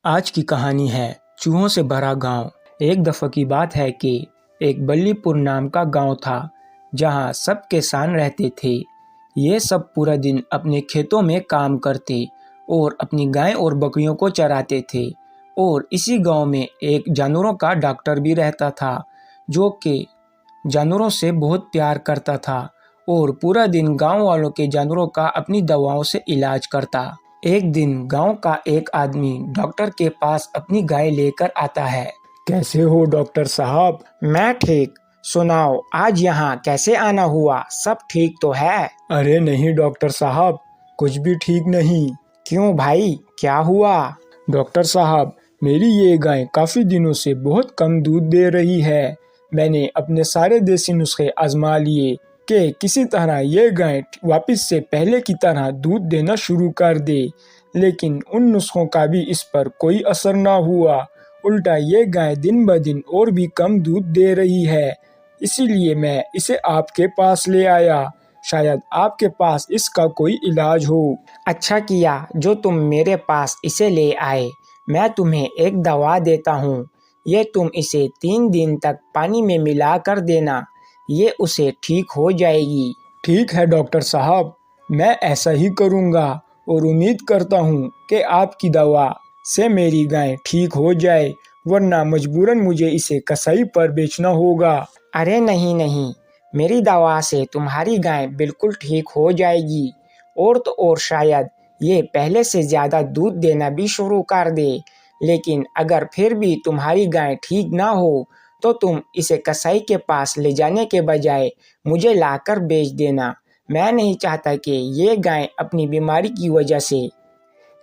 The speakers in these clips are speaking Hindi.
आज की कहानी है चूहों से भरा गांव। एक दफ़ा की बात है कि एक बल्लीपुर नाम का गांव था जहां सब किसान रहते थे। ये सब पूरा दिन अपने खेतों में काम करते और अपनी गाय और बकरियों को चराते थे। और इसी गांव में एक जानवरों का डॉक्टर भी रहता था जो कि जानवरों से बहुत प्यार करता था और पूरा दिन गांव वालों के जानवरों का अपनी दवाओं से इलाज करता। एक दिन गांव का एक आदमी डॉक्टर के पास अपनी गाय लेकर आता है। कैसे हो डॉक्टर साहब? मैं ठीक। सुनाओ, आज यहाँ कैसे आना हुआ? सब ठीक तो है? अरे नहीं डॉक्टर साहब, कुछ भी ठीक नहीं। क्यों भाई, क्या हुआ? डॉक्टर साहब, मेरी ये गाय काफी दिनों से बहुत कम दूध दे रही है। मैंने अपने सारे देसी नुस्खे आजमा लिए कि किसी तरह ये गाय वापस से पहले की तरह दूध देना शुरू कर दे, लेकिन उन नुस्खों का भी इस पर कोई असर ना हुआ। उल्टा ये गाय दिन ब दिन और भी कम दूध दे रही है। इसीलिए मैं इसे आपके पास ले आया। शायद आपके पास इसका कोई इलाज हो। अच्छा किया जो तुम मेरे पास इसे ले आए। मैं तुम्हें एक दवा देता हूँ। ये तुम इसे 3 दिन तक पानी में मिला कर देना। ये उसे ठीक हो जाएगी। ठीक है डॉक्टर साहब, मैं ऐसा ही करूँगा और उम्मीद करता हूँ कि आपकी दवा से मेरी गाय ठीक हो जाए, वरना मजबूरन मुझे इसे कसाई पर बेचना होगा। अरे नहीं नहीं, मेरी दवा से तुम्हारी गाय बिल्कुल ठीक हो जाएगी। और तो और शायद ये पहले से ज़्यादा दूध देना भी शुरू कर दे। लेकिन अगर फिर भी तुम्हारी गाय ठीक ना हो तो तुम इसे कसाई के पास ले जाने के बजाय मुझे लाकर बेच देना। मैं नहीं चाहता कि ये गाय अपनी बीमारी की वजह से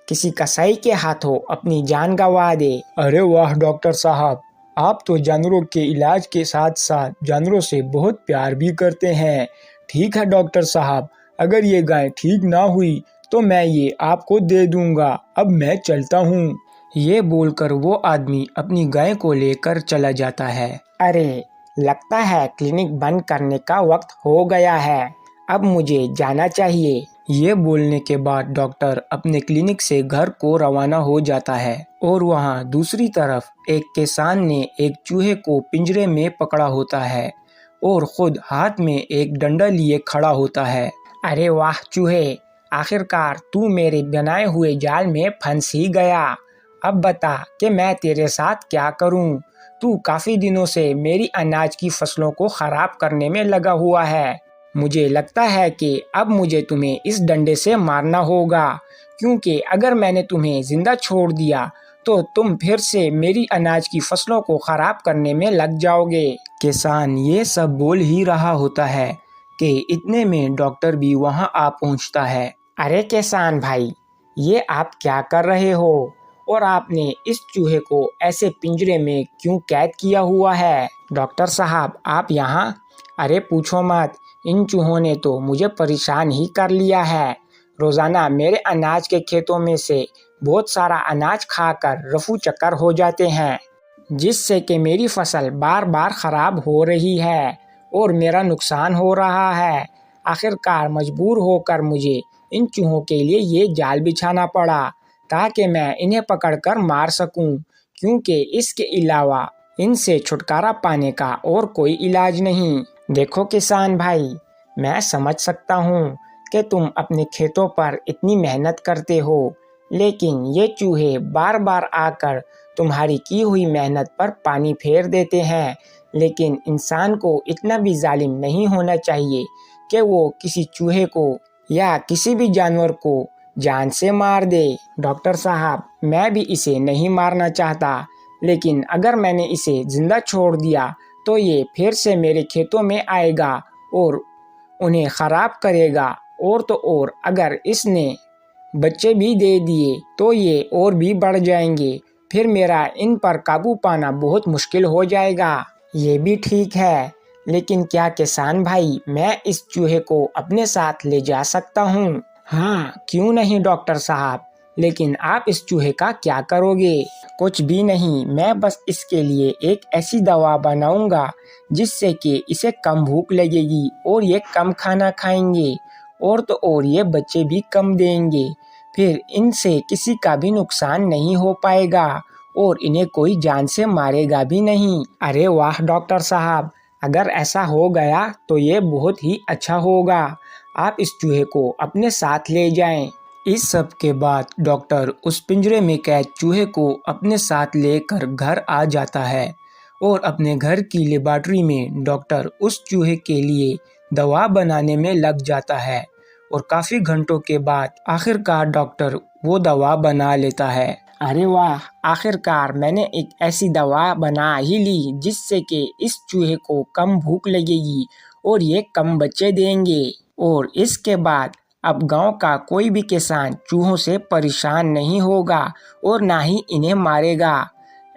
किसी कसाई के हाथों अपनी जान गंवा दे। अरे वाह डॉक्टर साहब, आप तो जानवरों के इलाज के साथ साथ जानवरों से बहुत प्यार भी करते हैं। ठीक है डॉक्टर साहब, अगर ये गाय ठीक ना हुई तो मैं ये आपको दे दूंगा। अब मैं चलता हूँ। ये बोलकर वो आदमी अपनी गाय को लेकर चला जाता है। अरे, लगता है क्लिनिक बंद करने का वक्त हो गया है। अब मुझे जाना चाहिए। ये बोलने के बाद डॉक्टर अपने क्लिनिक से घर को रवाना हो जाता है और वहाँ दूसरी तरफ एक किसान ने एक चूहे को पिंजरे में पकड़ा होता है और खुद हाथ में एक डंडा लिए खड़ा होता है। अरे वाह चूहे, आखिरकार तू मेरे बनाए हुए जाल में फंस ही गया। अब बता कि मैं तेरे साथ क्या करूं? तू काफी दिनों से मेरी अनाज की फसलों को खराब करने में लगा हुआ है। मुझे लगता है कि अब मुझे तुम्हें इस डंडे से मारना होगा, क्योंकि अगर मैंने तुम्हें जिंदा छोड़ दिया तो तुम फिर से मेरी अनाज की फसलों को खराब करने में लग जाओगे। किसान ये सब बोल ही रहा होता है कि इतने में डॉक्टर भी वहां आ पहुंचता है। अरे किसान भाई, ये आप क्या कर रहे हो? और आपने इस चूहे को ऐसे पिंजरे में क्यों कैद किया हुआ है? डॉक्टर साहब, आप यहाँ? अरे पूछो मत, इन चूहों ने तो मुझे परेशान ही कर लिया है। रोजाना मेरे अनाज के खेतों में से बहुत सारा अनाज खाकर रफू चक्कर हो जाते हैं, जिससे कि मेरी फसल बार बार खराब हो रही है और मेरा नुकसान हो रहा है। आखिरकार मजबूर होकर मुझे इन चूहों के लिए ये जाल बिछाना पड़ा ताकि मैं इन्हें पकड़कर मार सकूं, क्योंकि इसके अलावा इनसे छुटकारा पाने का और कोई इलाज नहीं। देखो किसान भाई, मैं समझ सकता हूँ कि तुम अपने खेतों पर इतनी मेहनत करते हो, लेकिन ये चूहे बार बार आकर तुम्हारी की हुई मेहनत पर पानी फेर देते हैं। लेकिन इंसान को इतना भी जालिम नहीं होना चाहिए कि वो किसी चूहे को या किसी भी जानवर को जान से मार दे। डॉक्टर साहब, मैं भी इसे नहीं मारना चाहता, लेकिन अगर मैंने इसे जिंदा छोड़ दिया तो ये फिर से मेरे खेतों में आएगा और उन्हें खराब करेगा। और तो और अगर इसने बच्चे भी दे दिए तो ये और भी बढ़ जाएंगे। फिर मेरा इन पर काबू पाना बहुत मुश्किल हो जाएगा। ये भी ठीक है, लेकिन क्या किसान भाई, मैं इस चूहे को अपने साथ ले जा सकता हूँ? हाँ, क्यों नहीं डॉक्टर साहब, लेकिन आप इस चूहे का क्या करोगे? कुछ भी नहीं, मैं बस इसके लिए एक ऐसी दवा बनाऊंगा जिससे कि इसे कम भूख लगेगी और ये कम खाना खाएंगे और तो और ये बच्चे भी कम देंगे। फिर इनसे किसी का भी नुकसान नहीं हो पाएगा और इन्हें कोई जान से मारेगा भी नहीं। अरे वाह डॉक्टर साहब, अगर ऐसा हो गया तो ये बहुत ही अच्छा होगा। आप इस चूहे को अपने साथ ले जाएं। इस सब के बाद डॉक्टर उस पिंजरे में कैद चूहे को अपने साथ लेकर घर आ जाता है और अपने घर की लेबॉर्ट्री में डॉक्टर उस चूहे के लिए दवा बनाने में लग जाता है और काफ़ी घंटों के बाद आखिरकार डॉक्टर वो दवा बना लेता है। अरे वाह, आखिरकार मैंने एक ऐसी दवा बना ही ली जिससे कि इस चूहे को कम भूख लगेगी और ये कम बच्चे देंगे और इसके बाद अब गांव का कोई भी किसान चूहों से परेशान नहीं होगा और ना ही इन्हें मारेगा।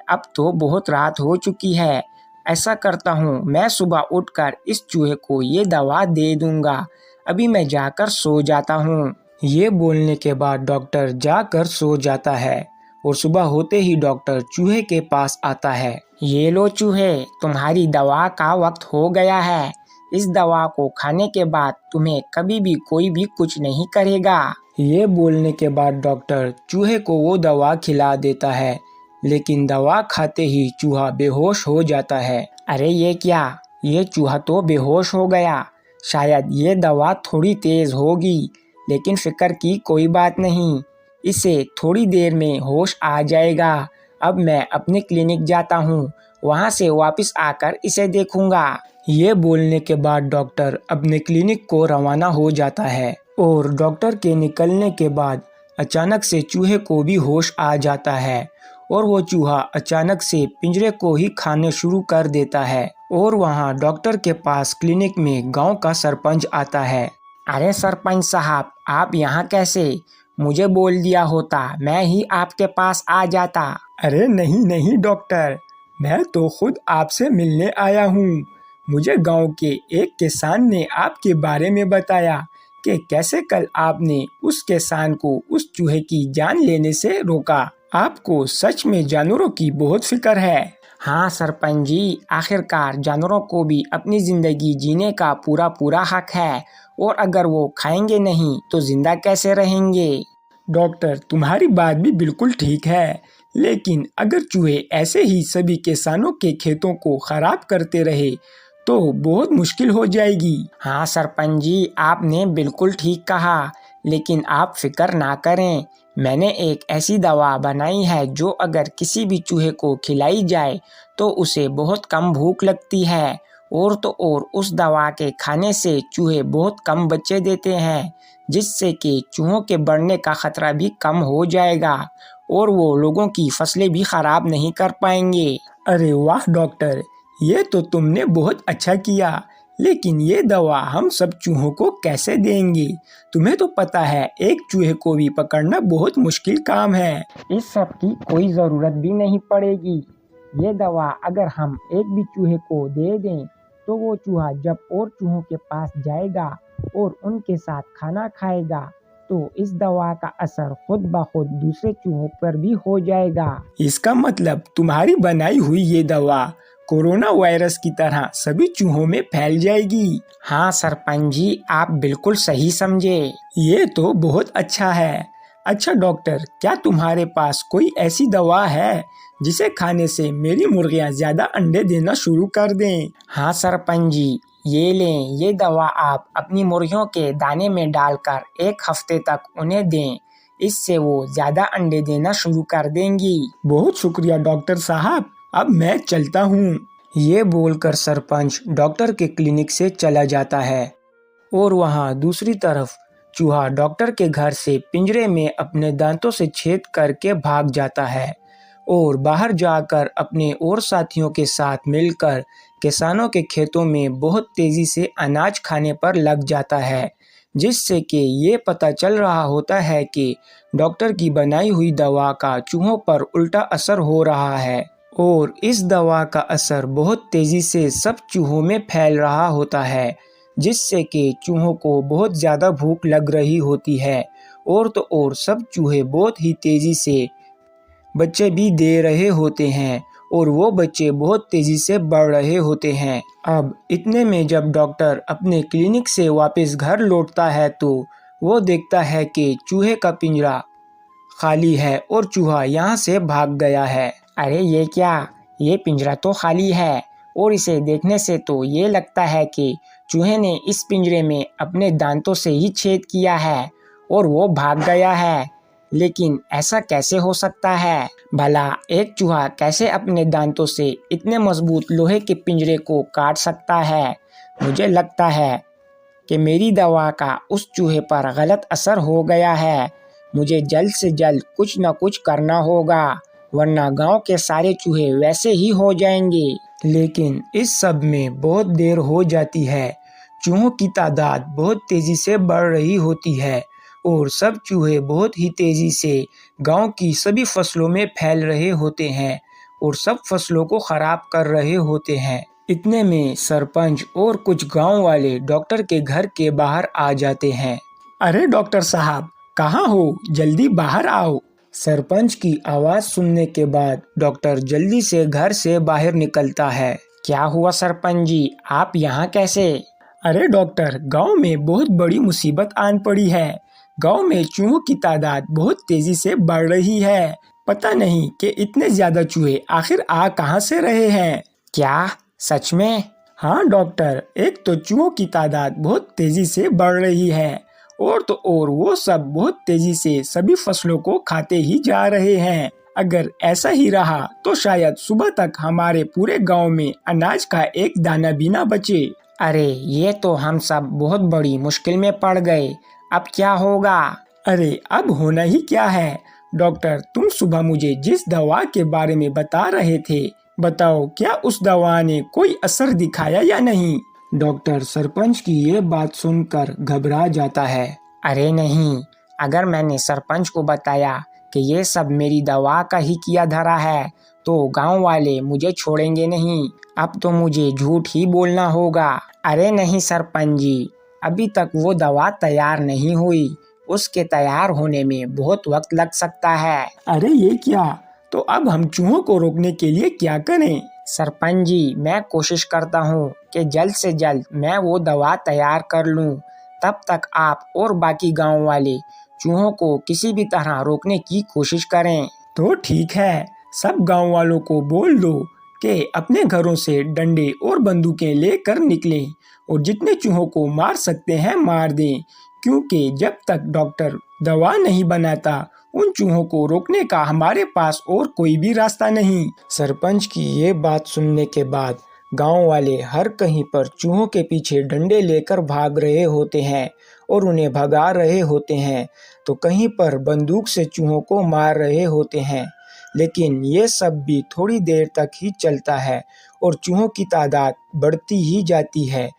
अब तो बहुत रात हो चुकी है, ऐसा करता हूँ मैं सुबह उठकर इस चूहे को ये दवा दे दूंगा। अभी मैं जाकर सो जाता हूँ। ये बोलने के बाद डॉक्टर जाकर सो जाता है और सुबह होते ही डॉक्टर चूहे के पास आता है। ये लो चूहे, तुम्हारी दवा का वक्त हो गया है। इस दवा को खाने के बाद तुम्हें कभी भी कोई भी कुछ नहीं करेगा। ये बोलने के बाद डॉक्टर चूहे को वो दवा खिला देता है, लेकिन दवा खाते ही चूहा बेहोश हो जाता है। अरे ये क्या, ये चूहा तो बेहोश हो गया। शायद ये दवा थोड़ी तेज होगी, लेकिन फिक्र की कोई बात नहीं, इसे थोड़ी देर में होश आ जाएगा। अब मैं अपने क्लिनिक जाता हूँ, वहाँ से वापस आकर इसे देखूंगा। ये बोलने के बाद डॉक्टर अपने क्लिनिक को रवाना हो जाता है और डॉक्टर के निकलने के बाद अचानक से चूहे को भी होश आ जाता है और वो चूहा अचानक से पिंजरे को ही खाने शुरू कर देता है। और वहाँ डॉक्टर के पास क्लिनिक में गांव का सरपंच आता है। अरे सरपंच साहब, आप यहाँ कैसे? मुझे बोल दिया होता, मैं ही आपके पास आ जाता। अरे नहीं नहीं डॉक्टर, मैं तो खुद आपसे मिलने आया हूँ। मुझे गांव के एक किसान ने आपके बारे में बताया कि कैसे कल आपने उस किसान को उस चूहे की जान लेने से रोका। आपको सच में जानवरों की बहुत फिक्र है। हाँ सरपंच जी, आखिरकार जानवरों को भी अपनी जिंदगी जीने का पूरा पूरा हक है और अगर वो खाएंगे नहीं तो जिंदा कैसे रहेंगे। डॉक्टर, तुम्हारी बात भी बिल्कुल ठीक है, लेकिन अगर चूहे ऐसे ही सभी किसानों के खेतों को खराब करते रहे तो बहुत मुश्किल हो जाएगी। हाँ सरपंच जी, आपने बिल्कुल ठीक कहा, लेकिन आप फिक्र ना करें। मैंने एक ऐसी दवा बनाई है जो अगर किसी भी चूहे को खिलाई जाए तो उसे बहुत कम भूख लगती है और तो और उस दवा के खाने से चूहे बहुत कम बच्चे देते हैं, जिससे कि चूहों के बढ़ने का खतरा भी कम हो जाएगा और वो लोगों की फसलें भी खराब नहीं कर पाएंगे। अरे वाह डॉक्टर, ये तो तुमने बहुत अच्छा किया, लेकिन ये दवा हम सब चूहों को कैसे देंगे? तुम्हें तो पता है एक चूहे को भी पकड़ना बहुत मुश्किल काम है। इस सब की कोई ज़रूरत भी नहीं पड़ेगी। ये दवा अगर हम एक भी चूहे को दे दें तो वो चूहा जब और चूहों के पास जाएगा और उनके साथ खाना खाएगा तो इस दवा का असर खुद ब खुद दूसरे चूहों पर भी हो जाएगा। इसका मतलब तुम्हारी बनाई हुई ये दवा कोरोना वायरस की तरह सभी चूहों में फैल जाएगी। हाँ सरपंच जी, आप बिल्कुल सही समझे। ये तो बहुत अच्छा है। अच्छा डॉक्टर, क्या तुम्हारे पास कोई ऐसी दवा है जिसे खाने से मेरी मुर्गियां ज्यादा अंडे देना शुरू कर दें? हाँ सरपंच जी, ये लें, ये दवा आप अपनी मुर्गियों के दाने में डालकर 1 हफ्ते तक उन्हें दें, इससे वो ज्यादा अंडे देना शुरू कर देंगी। बहुत शुक्रिया डॉक्टर साहब, अब मैं चलता हूँ। ये बोलकर सरपंच डॉक्टर के क्लिनिक से चला जाता है और वहाँ दूसरी तरफ चूहा डॉक्टर के घर से पिंजरे में अपने दांतों से छेद करके भाग जाता है और बाहर जाकर अपने और साथियों के साथ मिलकर किसानों के खेतों में बहुत तेजी से अनाज खाने पर लग जाता है, जिससे कि ये पता चल रहा होता है कि डॉक्टर की बनाई हुई दवा का चूहों पर उल्टा असर हो रहा है और इस दवा का असर बहुत तेजी से सब चूहों में फैल रहा होता है, जिससे कि चूहों को बहुत ज़्यादा भूख लग रही होती है और तो और सब चूहे बहुत ही तेज़ी से बच्चे भी दे रहे होते हैं और वो बच्चे बहुत तेज़ी से बढ़ रहे होते हैं। अब इतने में जब डॉक्टर अपने क्लिनिक से वापस घर लौटता है तो वो देखता है कि चूहे का पिंजरा खाली है और चूहा यहाँ से भाग गया है। अरे ये क्या, ये पिंजरा तो खाली है और इसे देखने से तो ये लगता है कि चूहे ने इस पिंजरे में अपने दांतों से ही छेद किया है और वो भाग गया है। लेकिन ऐसा कैसे हो सकता है? भला एक चूहा कैसे अपने दांतों से इतने मजबूत लोहे के पिंजरे को काट सकता है? मुझे लगता है कि मेरी दवा का उस चूहे पर गलत असर हो गया है। मुझे जल्द से जल्द कुछ न कुछ करना होगा, वरना गांव के सारे चूहे वैसे ही हो जाएंगे। लेकिन इस सब में बहुत देर हो जाती है। चूहों की तादाद बहुत तेजी से बढ़ रही होती है और सब चूहे बहुत ही तेजी से गांव की सभी फसलों में फैल रहे होते हैं और सब फसलों को खराब कर रहे होते हैं। इतने में सरपंच और कुछ गांव वाले डॉक्टर के घर के बाहर आ जाते हैं। अरे डॉक्टर साहब, कहाँ हो? जल्दी बाहर आओ। सरपंच की आवाज सुनने के बाद डॉक्टर जल्दी से घर से बाहर निकलता है। क्या हुआ सरपंच जी, आप यहाँ कैसे? अरे डॉक्टर, गांव में बहुत बड़ी मुसीबत आन पड़ी है। गांव में चूहों की तादाद बहुत तेजी से बढ़ रही है। पता नहीं कि इतने ज्यादा चूहे आखिर आ कहां से रहे हैं। क्या सच में? हाँ डॉक्टर, एक तो चूहों की तादाद बहुत तेजी से बढ़ रही है और तो और वो सब बहुत तेजी से सभी फसलों को खाते ही जा रहे हैं। अगर ऐसा ही रहा तो शायद सुबह तक हमारे पूरे गांव में अनाज का एक दाना भी ना बचे। अरे ये तो हम सब बहुत बड़ी मुश्किल में पड़ गए। अब क्या होगा? अरे अब होना ही क्या है डॉक्टर, तुम सुबह मुझे जिस दवा के बारे में बता रहे थे, बताओ क्या उस दवा ने कोई असर दिखाया या नहीं? डॉक्टर सरपंच की ये बात सुनकर घबरा जाता है। अरे नहीं, अगर मैंने सरपंच को बताया कि ये सब मेरी दवा का ही किया धरा है तो गांव वाले मुझे छोड़ेंगे नहीं। अब तो मुझे झूठ ही बोलना होगा। अरे नहीं सरपंच जी, अभी तक वो दवा तैयार नहीं हुई, उसके तैयार होने में बहुत वक्त लग सकता है। अरे ये क्या, तो अब हम चूहों को रोकने के लिए क्या करें? सरपंच जी, मैं कोशिश करता हूँ कि जल्द से जल्द मैं वो दवा तैयार कर लूँ। तब तक आप और बाकी गांव वाले चूहों को किसी भी तरह रोकने की कोशिश करें। तो ठीक है, सब गांव वालों को बोल दो कि अपने घरों से डंडे और बंदूकें लेकर निकलें और जितने चूहों को मार सकते हैं मार दें, क्योंकि जब तक डॉक्टर दवा नहीं बनाता उन चूहों को रोकने का हमारे पास और कोई भी रास्ता नहीं। सरपंच की ये बात सुनने के बाद गांव वाले हर कहीं पर चूहों के पीछे डंडे लेकर भाग रहे होते हैं और उन्हें भगा रहे होते हैं, तो कहीं पर बंदूक से चूहों को मार रहे होते हैं। लेकिन ये सब भी थोड़ी देर तक ही चलता है और चूहों की तादाद बढ़ती ही जाती है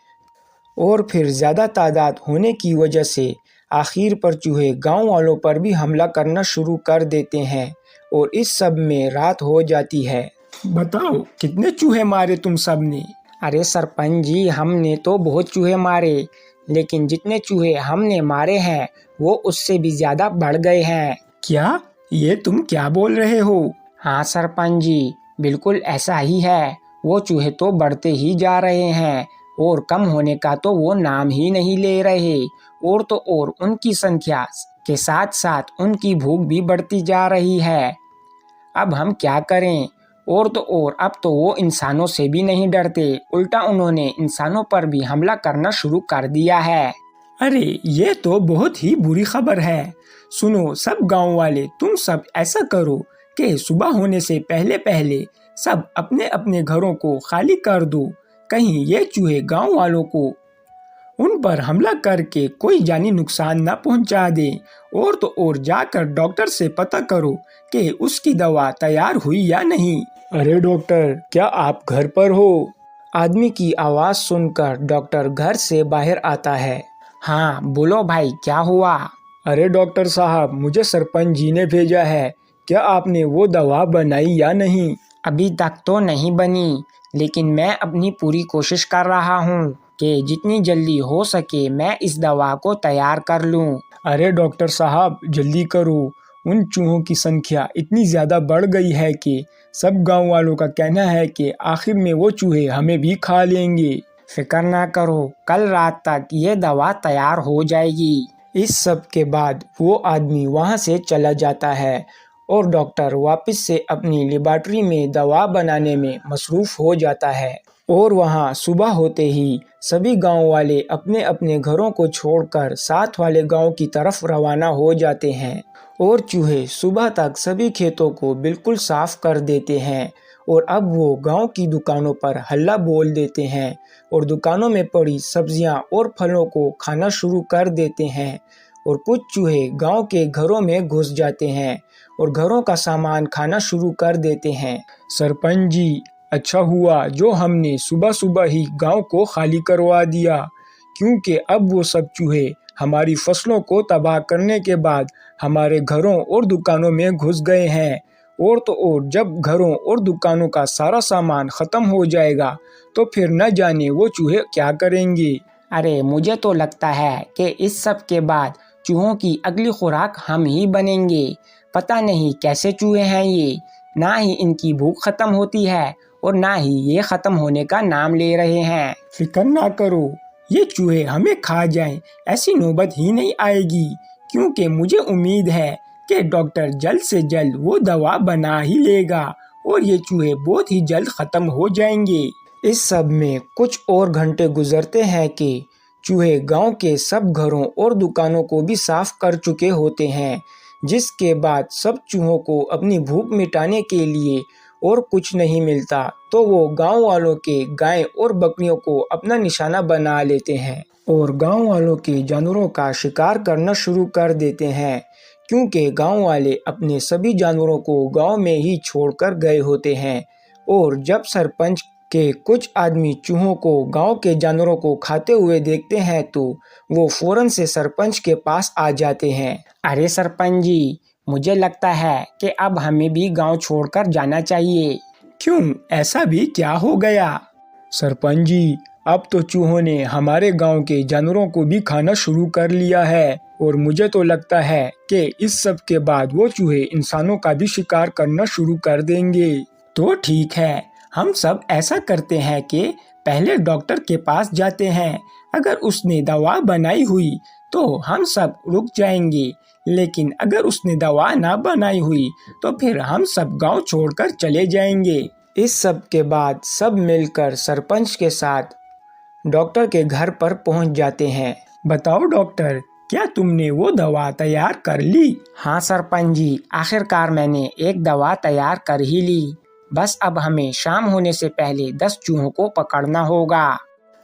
और फिर ज़्यादा तादाद होने की वजह से आखिर पर चूहे गांव वालों पर भी हमला करना शुरू कर देते हैं और इस सब में रात हो जाती है। बताओ कितने चूहे मारे तुम सब ने? अरे सरपंच जी, हमने तो बहुत चूहे मारे, लेकिन जितने चूहे हमने मारे हैं वो उससे भी ज्यादा बढ़ गए हैं। क्या? ये तुम क्या बोल रहे हो? हाँ सरपंच जी, बिल्कुल ऐसा ही है। वो चूहे तो बढ़ते ही जा रहे हैं और कम होने का तो वो नाम ही नहीं ले रहे, और तो और उनकी संख्या के साथ साथ उनकी भूख भी बढ़ती जा रही है। अब हम क्या करें? और तो और अब तो वो इंसानों से भी नहीं डरते, उल्टा उन्होंने इंसानों पर भी हमला करना शुरू कर दिया है। अरे ये तो बहुत ही बुरी खबर है। सुनो सब गांव वाले, तुम सब ऐसा करो कि सुबह होने से पहले पहले सब अपने अपने घरों को खाली कर दो, कहीं ये चूहे गांव वालों को उन पर हमला करके कोई जानी नुकसान न पहुंचा दे। और तो और जाकर डॉक्टर से पता करो कि उसकी दवा तैयार हुई या नहीं। अरे डॉक्टर, क्या आप घर पर हो? आदमी की आवाज सुनकर डॉक्टर घर से बाहर आता है। हाँ बोलो भाई, क्या हुआ? अरे डॉक्टर साहब, मुझे सरपंच जी ने भेजा है, क्या आपने वो दवा बनाई या नहीं? अभी तक तो नहीं बनी, लेकिन मैं अपनी पूरी कोशिश कर रहा हूँ कि जितनी जल्दी हो सके मैं इस दवा को तैयार कर लूँ। अरे डॉक्टर साहब जल्दी करो, उन चूहों की संख्या इतनी ज़्यादा बढ़ गई है कि सब गांव वालों का कहना है कि आखिर में वो चूहे हमें भी खा लेंगे। फिक्र ना करो, कल रात तक ये दवा तैयार हो जाएगी। इस सब के बाद वो आदमी वहाँ से चला जाता है और डॉक्टर वापस से अपनी लेबॉरेटरी में दवा बनाने में मसरूफ़ हो जाता है। और वहाँ सुबह होते ही सभी गांव वाले अपने अपने घरों को छोड़कर साथ वाले गांव की तरफ रवाना हो जाते हैं और चूहे सुबह तक सभी खेतों को बिल्कुल साफ कर देते हैं। और अब वो गांव की दुकानों पर हल्ला बोल देते हैं और दुकानों में पड़ी सब्जियां और फलों को खाना शुरू कर देते हैं। और कुछ चूहे गांव के घरों में घुस जाते हैं और घरों का सामान खाना शुरू कर देते हैं। सरपंच जी, अच्छा हुआ जो हमने सुबह सुबह ही गांव को खाली करवा दिया, क्योंकि अब वो सब चूहे हमारी फसलों को तबाह करने के बाद हमारे घरों और दुकानों में घुस गए हैं। और तो और जब घरों और दुकानों का सारा सामान ख़त्म हो जाएगा तो फिर न जाने वो चूहे क्या करेंगे। अरे मुझे तो लगता है कि इस सब के बाद चूहों की अगली खुराक हम ही बनेंगे। पता नहीं कैसे चूहे हैं ये, ना ही इनकी भूख खत्म होती है और ना ही ये खत्म होने का नाम ले रहे हैं। फिक्र ना करो, ये चूहे हमें खा जाएं ऐसी नौबत ही नहीं आएगी, क्योंकि मुझे उम्मीद है कि डॉक्टर जल्द से जल्द वो दवा बना ही लेगा और ये चूहे बहुत ही जल्द खत्म हो जाएंगे। इस सब में कुछ और घंटे गुजरते हैं कि चूहे गांव के सब घरों और दुकानों को भी साफ कर चुके होते हैं, जिसके बाद सब चूहों को अपनी भूख मिटाने के लिए और कुछ नहीं मिलता तो वो गांव वालों के गाय और बकरियों को अपना निशाना बना लेते हैं और गांव वालों के जानवरों का शिकार करना शुरू कर देते हैं, क्योंकि गांव वाले अपने सभी जानवरों को गांव में ही छोड़कर गए होते हैं। और जब सरपंच के कुछ आदमी चूहों को गांव के जानवरों को खाते हुए देखते हैं तो वो फौरन से सरपंच के पास आ जाते हैं। अरे सरपंच जी, मुझे लगता है कि अब हमें भी गांव छोड़कर जाना चाहिए। क्यों, ऐसा भी क्या हो गया? सरपंच जी, अब तो चूहों ने हमारे गांव के जानवरों को भी खाना शुरू कर लिया है और मुझे तो लगता है कि इस सब के बाद वो चूहे इंसानों का भी शिकार करना शुरू कर देंगे। तो ठीक है, हम सब ऐसा करते हैं कि पहले डॉक्टर के पास जाते हैं। अगर उसने दवा बनाई हुई तो हम सब रुक जाएंगे, लेकिन अगर उसने दवा ना बनाई हुई तो फिर हम सब गांव छोड़कर चले जाएंगे। इस सब के बाद सब मिलकर सरपंच के साथ डॉक्टर के घर पर पहुंच जाते हैं। बताओ डॉक्टर, क्या तुमने वो दवा तैयार कर ली? हाँ सरपंच जी, आखिरकार मैंने एक दवा तैयार कर ही ली। बस अब हमें शाम होने से पहले 10 चूहों को पकड़ना होगा।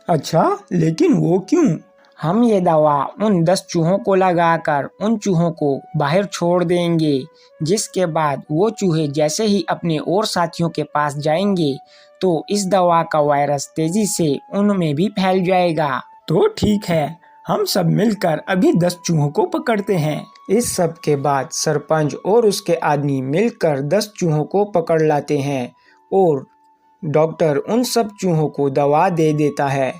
अच्छा, लेकिन वो क्यों? हम ये दवा उन 10 चूहों को लगाकर उन चूहों को बाहर छोड़ देंगे, जिसके बाद वो चूहे जैसे ही अपने और साथियों के पास जाएंगे तो इस दवा का वायरस तेजी से उनमें भी फैल जाएगा। तो ठीक है, हम सब मिलकर अभी 10 चूहों को पकड़ते हैं। इस सब के बाद सरपंच और उसके आदमी मिलकर 10 चूहों को पकड़ लाते हैं और डॉक्टर उन सब चूहों को दवा दे देता है।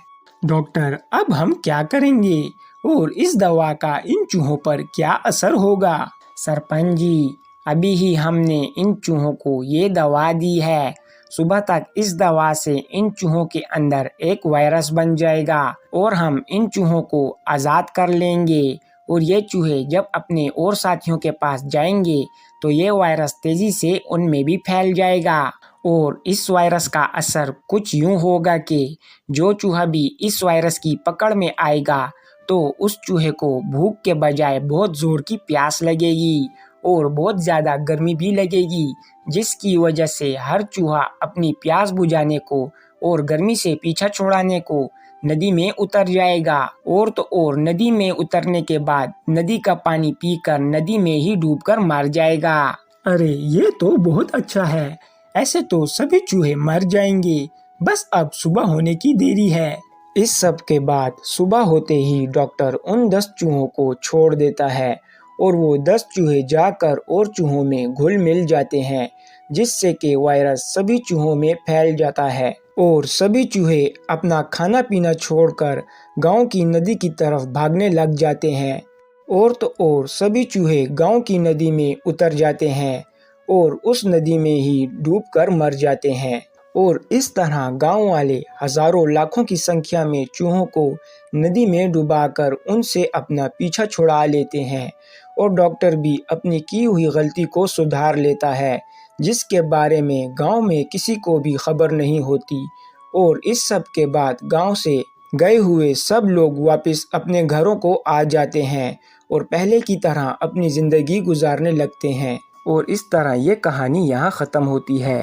डॉक्टर, अब हम क्या करेंगे और इस दवा का इन चूहों पर क्या असर होगा? सरपंच जी, अभी ही हमने इन चूहों को ये दवा दी है। सुबह तक इस दवा से इन चूहों के अंदर एक वायरस बन जाएगा और हम इन चूहों को आज़ाद कर लेंगे। और ये चूहे जब अपने और साथियों के पास जाएंगे तो ये वायरस तेजी से उनमें भी फैल जाएगा। और इस वायरस का असर कुछ यूं होगा कि जो चूहा भी इस वायरस की पकड़ में आएगा तो उस चूहे को भूख के बजाय बहुत ज़ोर की प्यास लगेगी और बहुत ज़्यादा गर्मी भी लगेगी, जिसकी वजह से हर चूहा अपनी प्यास बुझाने को और गर्मी से पीछा छुड़ाने को नदी में उतर जाएगा। और तो और नदी में उतरने के बाद नदी का पानी पीकर नदी में ही डूबकर मर जाएगा। अरे ये तो बहुत अच्छा है, ऐसे तो सभी चूहे मर जाएंगे। बस अब सुबह होने की देरी है। इस सब के बाद सुबह होते ही डॉक्टर उन 10 चूहों को छोड़ देता है और वो 10 चूहे जाकर और चूहों में घुल मिल जाते हैं, जिससे कि वायरस सभी चूहों में फैल जाता है और सभी चूहे अपना खाना पीना छोड़कर गांव की नदी की तरफ भागने लग जाते हैं। और तो और सभी चूहे गांव की नदी में उतर जाते हैं और उस नदी में ही डूबकर मर जाते हैं। और इस तरह गांव वाले हजारों लाखों की संख्या में चूहों को नदी में डुबाकर उनसे अपना पीछा छुड़ा लेते हैं और डॉक्टर भी अपनी की हुई गलती को सुधार लेता है, जिसके बारे में गांव में किसी को भी खबर नहीं होती। और इस सब के बाद गांव से गए हुए सब लोग वापस अपने घरों को आ जाते हैं और पहले की तरह अपनी ज़िंदगी गुजारने लगते हैं। और इस तरह ये कहानी यहाँ ख़त्म होती है।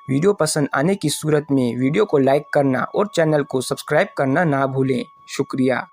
वीडियो पसंद आने की सूरत में वीडियो को लाइक करना और चैनल को सब्सक्राइब करना ना भूलें। शुक्रिया।